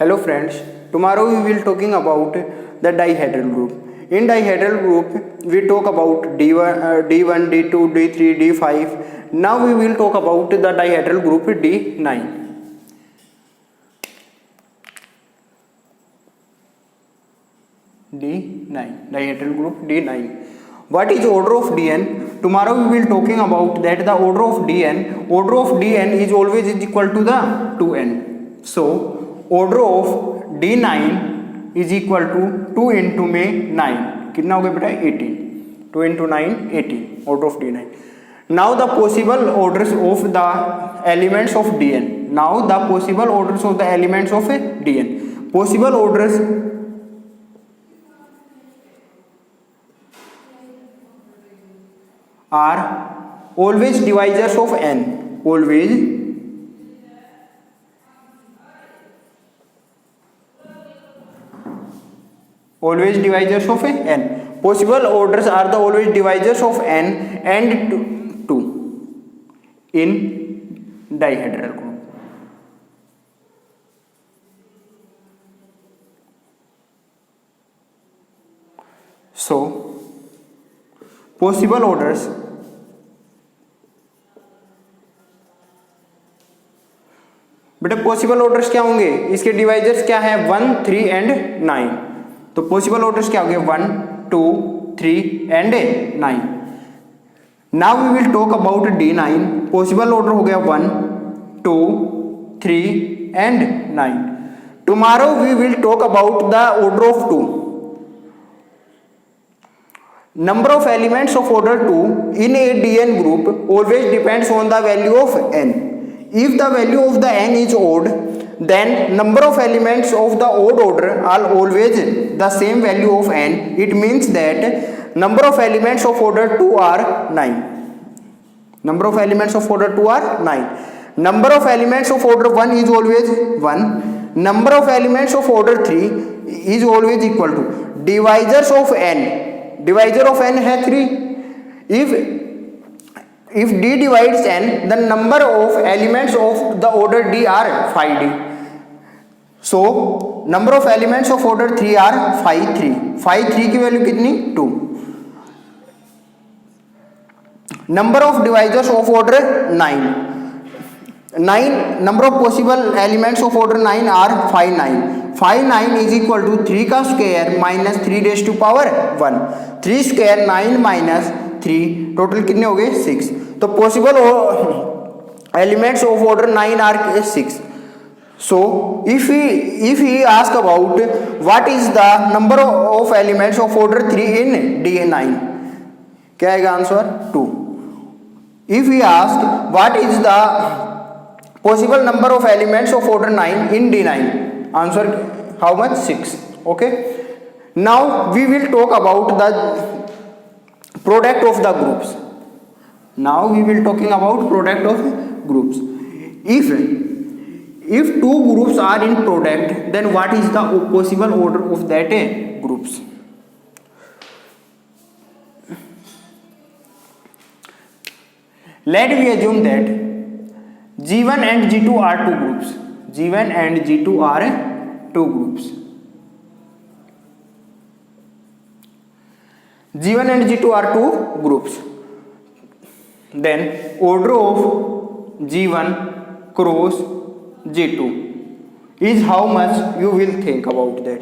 Hello friends, tomorrow we will talking about the dihedral group. In dihedral group we talk about D1, D2, D3, D5. Now we will talk about the dihedral group D9. Dihedral group D9. What is order of Dn? Tomorrow we will talking about that the order of Dn is always is equal to the 2n. So order of D9 is equal to 2 into में 9. कितना हो गया बेटा 18. 2 into 9 18 order of D9. Now the possible orders of the elements of Dn. Now the possible orders of the elements of Dn. Possible orders are always divisors of n. Always divisors of n. Possible orders are the always divisors of n and 2 in dihedral group. So possible orders बेटा possible orders क्या होंगे, इसके divisors क्या है 1, 3 and 9. तो possible orders क्या होंगे 1, 2, 3 and 9. Now we will talk about D9. Possible order हो गया 1, 2, 3 and 9. Tomorrow we will talk about the order of 2. Number of elements of order 2 in a Dn group always depends on the value of n. If the value of the n is odd, then number of elements of the odd order are always the same value of n. It means that number of elements of order 2 are 9. Number of elements of order 2 are 9. Number of elements of order 1 is always 1. Number of elements of order 3 is always equal to divisors of n. Divisor of n है 3. If d divides n, the number of elements of the order d are 5d. So number of elements of order 3 are 5, 3. 5, 3 की value कितनी 2. Number of divisors of order 9. 9 number of possible elements of order 9 are 5, 9. 5, 9 is equal to 3 का square minus 3 raise to power 1. 3 square 9 minus 3 total कितने हो गए 6. तो possible elements of order 9 are 6. So if he ask about what is the number of elements of order 3 in D9, क्या आएगा answer 2. If he ask what is the possible number of elements of order 9 in D9, answer how much 6. Okay, now we will talk about the product of the groups. Now we will talking about product of groups. If two groups are in product, then what is the possible order of that groups? Let we assume that G1 and G2 are two groups. G1 and G2 are two groups. G1 and G2 are two groups. Then order of G1 cross G2 is how much you will think about that.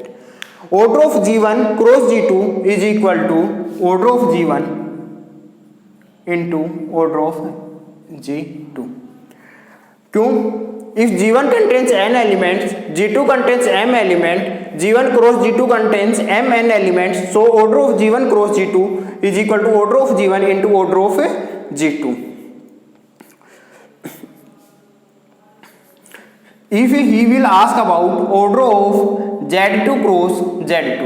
Order of G1 cross G2 is equal to order of G1 into order of G2. क्यों? If G1 contains n elements, G2 contains m element, G1 cross G2 contains mn elements, so order of G1 cross G2 is equal to order of G1 into order of G2. If he will ask about order of Z2 cross Z2,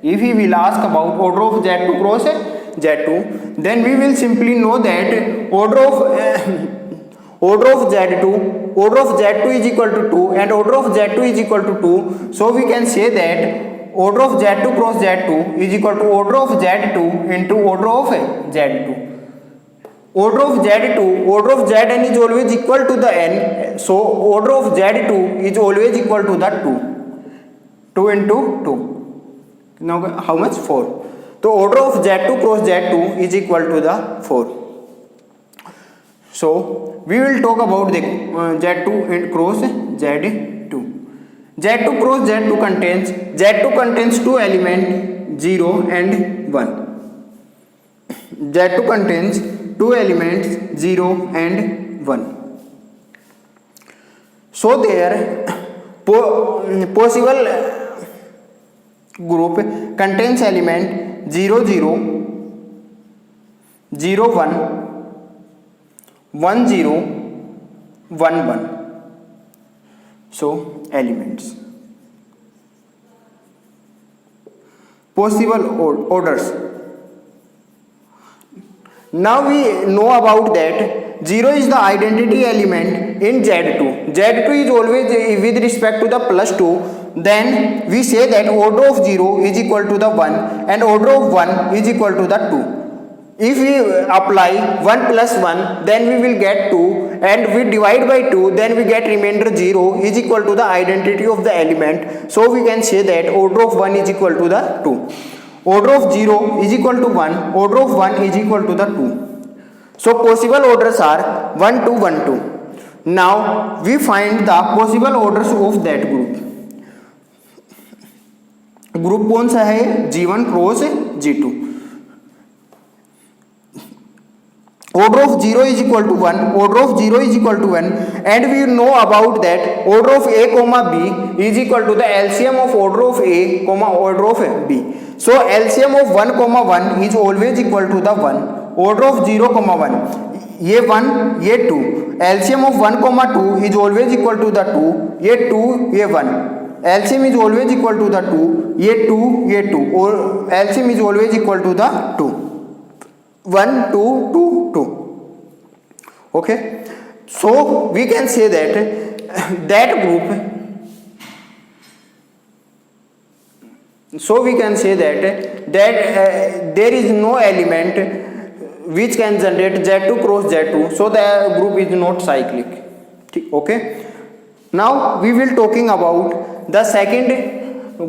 if he will ask about order of Z2 cross Z2, then we will simply know that order of Z2 is equal to 2 and order of Z2 is equal to 2. So we can say that order of Z2 cross Z2 is equal to order of Z2 into order of Z2. Order of Zn is always equal to the n. So order of Z2 is always equal to the 2. 2 into 2. Now how much? 4. So order of Z2 cross Z2 is equal to the 4. So we will talk about the Z2 cross Z2. Z2 cross Z2 contains two elements 0 and 1. Z2 contains two elements 0 and 1. So their possible group contains element 0 0, 0 1, 1 0, 1 1. So elements. Possible orders. Now we know about that 0 is the identity element in Z2. Z2 is always with respect to the plus 2. Then we say that order of 0 is equal to the 1 and order of 1 is equal to the 2. If we apply 1 plus 1, then we will get 2, and we divide by 2, then we get remainder 0 is equal to the identity of the element. So we can say that order of 1 is equal to the 2. Order of 0 is equal to 1, order of 1 is equal to the 2. So possible orders are 1 2 1 2. Now we find the possible orders of that group. Group कौन सा है? G1 cross G2. Order of 0 is equal to 1, order of 0 is equal to 1, and we know about that order of A comma B is equal to the LCM of order of A comma order of B. So LCM of 1 comma 1 is always equal to the 1. Order of 0 comma 1, ये 1 ये 2. LCM of 1 comma 2 is always equal to the 2. ये 2 ये 1. LCM is always equal to the 2. ये 2 ये 2. और LCM is always equal to the 2. 1 2 2 2. Okay, so we can say that group, so we can say that there is no element which can generate Z2 cross Z2, so the group is not cyclic. Okay, now we will talking about the second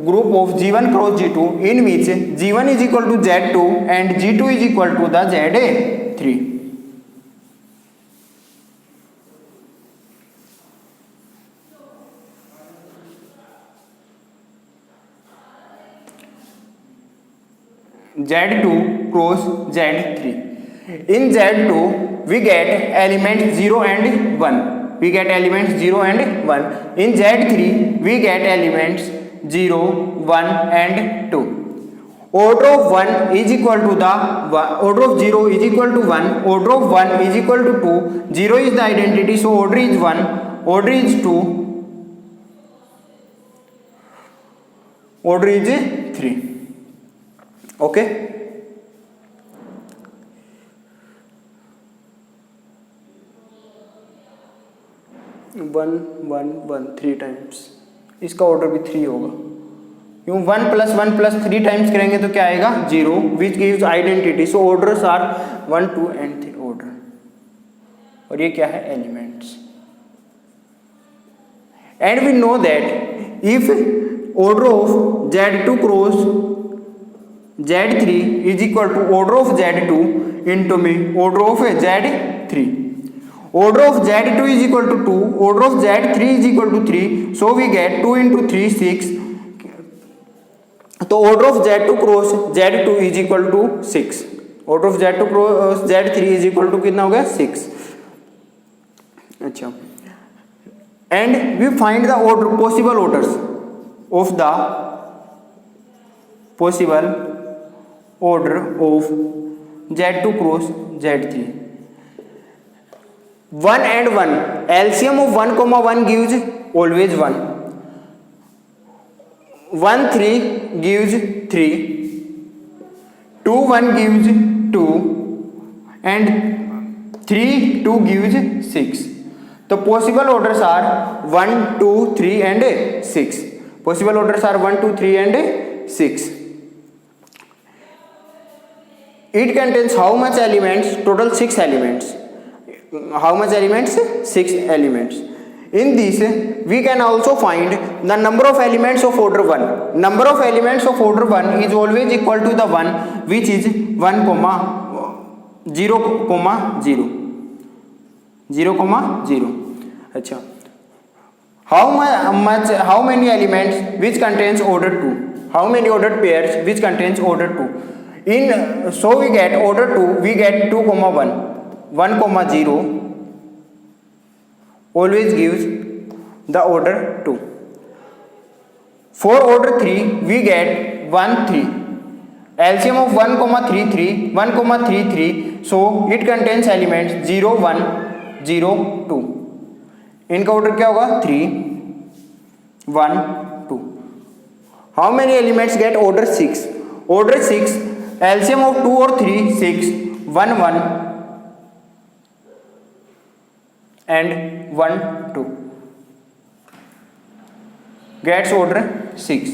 group of G1 cross G2, in which G1 is equal to Z2 and G2 is equal to the Z3. Z2 cross Z3. In Z2 we get elements 0 and 1. We get elements 0 and 1. In Z3 we get elements 0, 1 and 2. Order of 1 is equal to the order of 0 is equal to 1, order of 1 is equal to 2. 0 is the identity, so order is 1, order is 2, order is 3. Okay, one one one 3 times, इसका order भी 3 होगा, क्यों 1 plus 1 plus 3 times करेंगे तो क्या आएगा? 0, which gives identity. So orders are 1 2 and 3 order. और ये क्या है? Elements. And we know that if order of Z2 cross Z3 is equal to order of Z2 into order of Z3. Order of Z2 is equal to 2, order of Z3 is equal to 3, so we get 2 into 3 6. तो order of Z2 cross Z2 is equal to 6. Order of Z2 cross Z3 is equal to कितना हो गया? 6. अच्छा, and we find the order possible orders of the possible order of Z2 cross Z3. 1 and 1, LCM of 1 comma 1 gives always 1. 1 3 gives 3, 2 1 gives 2, and 3 2 gives 6. So possible orders are 1 2 3 and 6. Possible orders are 1 2 3 and 6. It contains how much elements? Total 6 elements. How much elements? 6 elements. In this, we can also find the number of elements of order 1. Number of elements of order 1 is always equal to the 1 which is 1, 0, 0. 0, 0. अच्छा. How many elements which contains order 2? How many ordered pairs which contains order 2? So we get order 2, we get 2, 1. 1, 0 always gives the order 2. For order 3 we get 1, 3. LCM of 1, 3, 3. 1, 3, 3. So it contains elements 0, 1, 0, 2. इनका order क्या होगा 3, 1, 2. How many elements get order 6? Order 6, LCM of 2 or 3, 6, 1, 1 and 1, 2 gets order 6.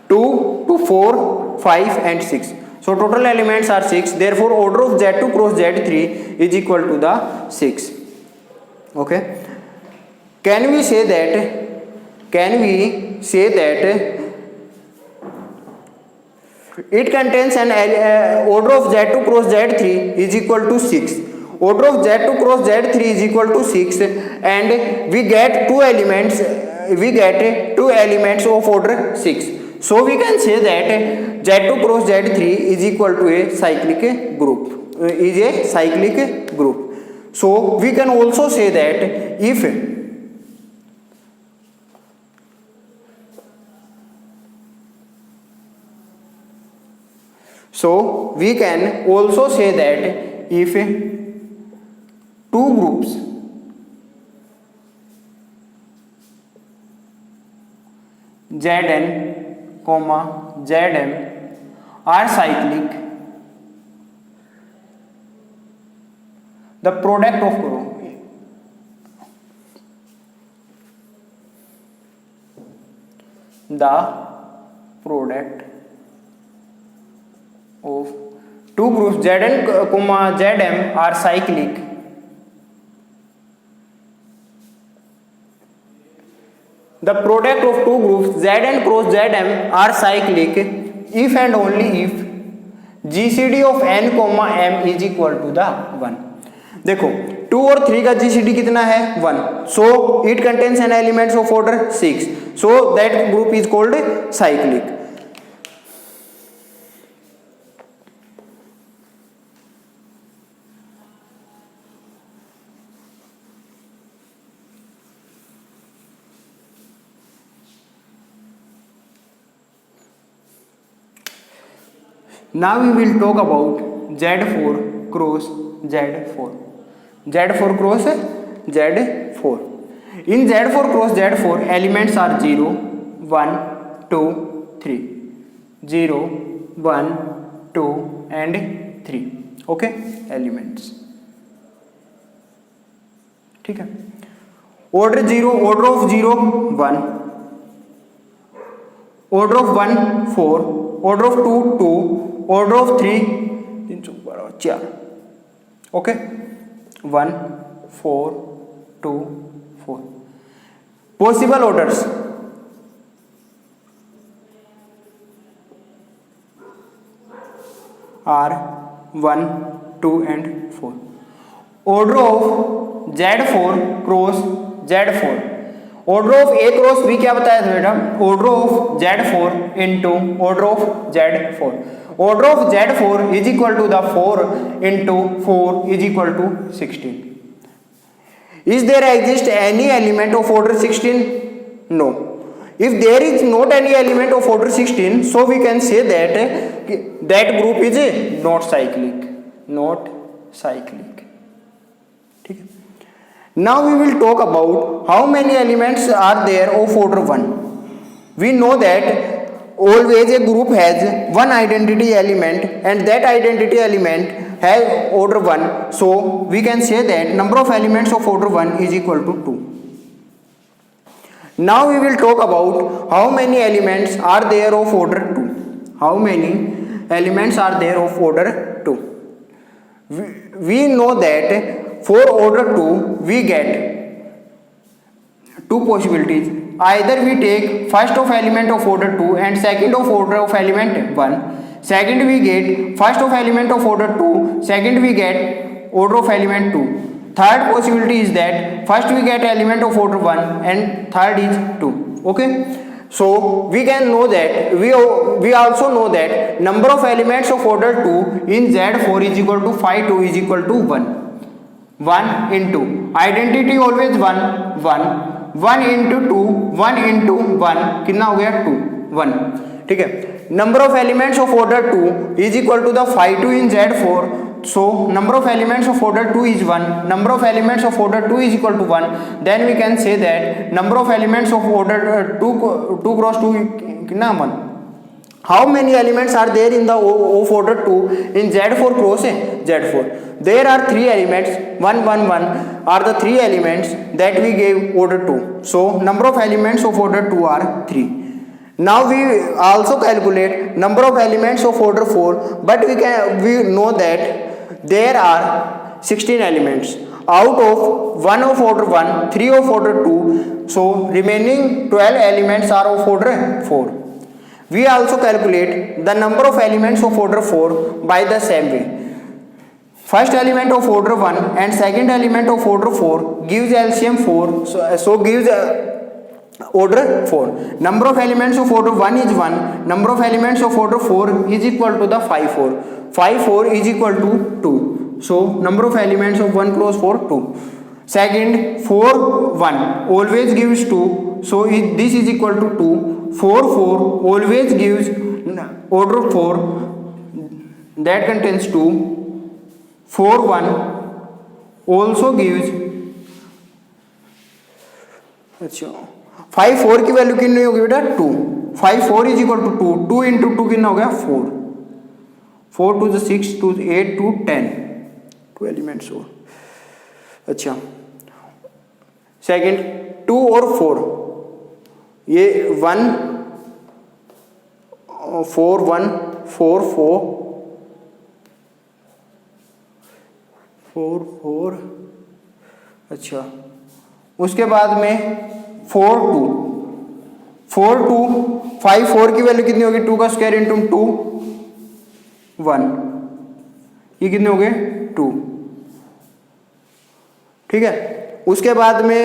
2 to 4, 5 and 6. So total elements are 6. Therefore order of Z2 cross Z3 is equal to the 6. Okay, can we say that it contains an order of Z2 cross Z3 is equal to 6. Order of Z2 cross Z3 is equal to 6 and we get two elements of order 6. So we can say that Z2 cross Z3 is equal to a cyclic group. So we can also say that if two groups Zn, Zm are cyclic, the product of two groups Zn, Zm are cyclic. The product of two groups Zn cross Zm are cyclic if and only if GCD of n, m is equal to the 1. देखो 2 और 3 का GCD कितना है 1. So it contains an elements of order 6. So that group is called cyclic. Now we will talk about Z4 cross Z4. Z4 cross Z4. In Z4 cross Z4, elements are 0, 1, 2, 3. 0, 1, 2 and 3. Okay, elements. ठीक है. Order of 0, 1. Order of 1, 4. Order of 2, 2. Order of 3, 4. Okay, 1, 4, 2, 4. Possible orders are 1, 2 and 4. Order of Z4 cross Z4. Order of A cross B क्या बताया था बेटा order of Z4 into order of Z4. Order of Z4 is equal to the 4 into 4 is equal to 16. Is there exist any element of order 16? No. If there is not any element of order 16, so we can say that group is not cyclic. ठीक है. Now we will talk about how many elements are there of order 1. We know that always a group has one identity element and that identity element has order 1. So we can say that number of elements of order 1 is equal to 2. Now we will talk about how many elements are there of order 2. How many elements are there of order 2? We know that for order 2 we get two possibilities. Either we take first of element of order 2 and second of order of element 1. Second we get first of element of order 2, second we get order of element 2. Third possibility is that first we get element of order 1 and third is 2. Okay, so we can know that we also know that number of elements of order 2 in Z4 is equal to phi 2 is equal to 1. 1 into identity always 1 1 1 into 2 1 into 1 कितना हो गया 2 1. ठीक है, number of elements of order 2 is equal to the phi 2 in Z4. So number of elements of order 2 is 1, number of elements of order 2 is equal to 1. Then we can say that number of elements of order 2 cross 2 कितना 1. How many elements are there in the of order 2 in Z4 cross Z4? There are 3 elements. 1 1 1 are the 3 elements that we gave order 2. So number of elements of order 2 are 3. Now we also calculate number of elements of order 4, but we know that there are 16 elements. Out of 1 of order 1, 3 of order 2, so remaining 12 elements are of order 4. We also calculate the number of elements of order 4 by the same way. First element of order 1 and second element of order 4 gives LCM 4, so gives order 4. Number of elements of order 1 is 1, number of elements of order 4 is equal to the phi 4. Phi 4 is equal to 2. So number of elements of 1 cross 4 2. Second 4 1 always gives 2, so this is equal to 2. 4 4 always gives order 4 that contains 2. 4 1 also gives अच्छा 5 4 की value कितनी होगी बेटा 2. 5 4 is equal to 2. 2 into 2 कितना हो गया 4. 4 2 6 2 8 2 10 2 elements हो. अच्छा सेकंड 2 और 4 ये 1 4 1 4 4 4 4. अच्छा उसके बाद में 4 2 4 2 5 4 की वैल्यू कितनी होगी 2 का स्क्वायर इंटू 2 1, ये कितने हो गए 2. ठीक है, उसके बाद में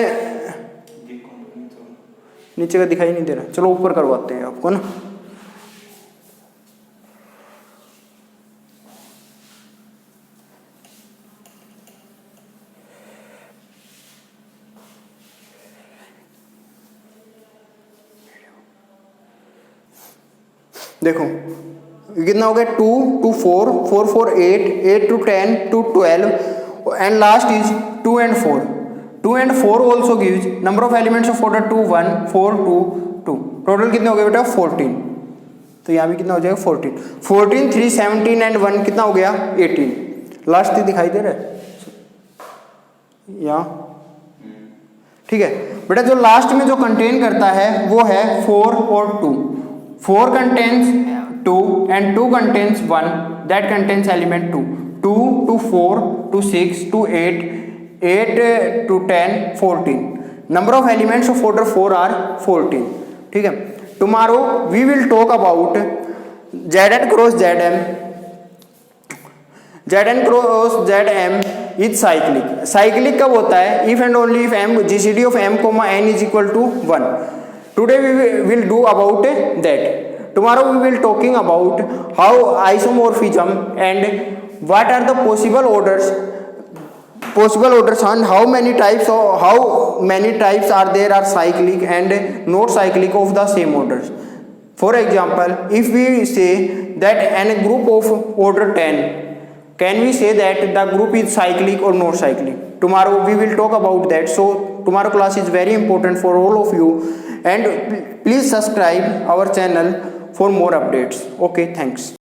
नीचे का दिखाई नहीं दे रहा, चलो ऊपर करवाते हैं आपको ना. देखो कितना हो गया 2 2 4 4 4 8 8 to 10 to 12 and last is 2 and 4. 2 and 4 also gives number of elements of order 2 1 4 2 2. Total कितने हो गए बेटा 14. तो यहाँ भी कितना हो जाएगा 14 14 3 17 and 1 कितना हो गया 18. लास्ट दिखाई दे रहा है यहाँ. ठीक है बेटा, जो लास्ट में जो कंटेन करता है वो है 4 और 2. 4 contains 2 and 2 contains 1 that contains element 2. 2 to 4 to 6 to 8 8 to 10 14. Number of elements of order 4 are 14. ठीक है, tomorrow we will talk about Zn cross Zm. Zn cross Zm is cyclic. Cyclic कब होता है? If and only if m GCD of m comma n is equal to 1. Today we will do about that. Tomorrow we will talking about how isomorphism and what are the possible orders and how many types are there are cyclic and not cyclic of the same orders. For example, if we say that in a group of order 10, can we say that the group is cyclic or not cyclic? Tomorrow we will talk about that. So tomorrow class is very important for all of you, and please subscribe our channel for more updates. Okay, thanks.